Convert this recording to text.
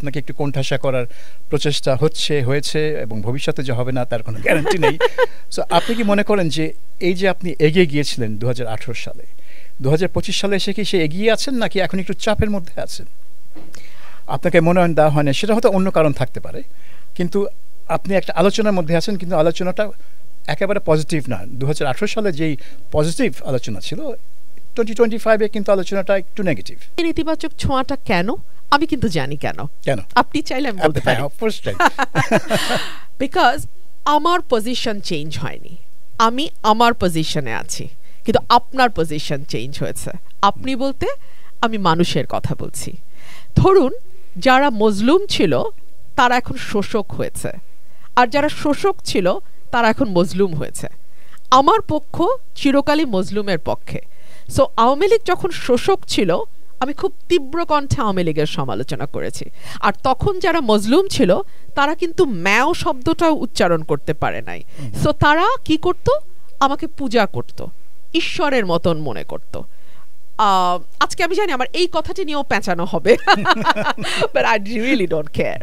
আপনাকে একটু কোণঠাসা করার প্রচেষ্টা হয়েছে এবং ভবিষ্যতে যে হবে না তার কোনো গ্যারান্টি নেই। সো আপনি কি মনে করেন যে এই যে আপনি এগিয়ে গিয়েছিলেন 2018 সালে, 2025 সালে এসে কি সে এগিয়ে আছেন নাকি এখন একটু চাপের মধ্যে আছেন? আপনাকে মনোনয়ন দেওয়া হয় না, সেটা হয়তো অন্য কারণ থাকতে পারে, কিন্তু আপনি একটা আলোচনার মধ্যে আছেন, কিন্তু আলোচনাটা একেবারে পজিটিভ না। 2018 সালে যেই পজিটিভ আলোচনা ছিল, 2025-এ কিন্তু আলোচনাটা একটু নেগেটিভ। নেতিবাচক ছোঁয়াটা কেন? আমি কিন্তু জানি কেন। আপনি চাইলে আমি বলতে পারি। বিকজ আমার পজিশন চেঞ্জ হয়নি, আমি আমার পজিশনে আছি, কিন্তু আপনার পজিশন চেঞ্জ হয়েছে। আপনি বলতে আমি মানুষের কথা বলছি। ধরুন যারা মজলুম ছিল তারা এখন শোষক হয়েছে, আর যারা শোষক ছিল তারা এখন মজলুম হয়েছে। আমার পক্ষ চিরকালই মজলুমের পক্ষে। সো আওয়ামী লীগ যখন শোষক ছিল আমি খুব তীব্র কণ্ঠে আওয়ামী লীগের সমালোচনা করেছি, আর তখন যারা মজলুম ছিল তারা কিন্তু ম্যাও শব্দটাও উচ্চারণ করতে পারে নাই। সো তারা কি করত? আমাকে পূজা করত, ঈশ্বরের মতন মনে করত। আজকে আমি জানি আমার এই কথাটি নিয়েও পেঁচানো হবে, but I really don't care.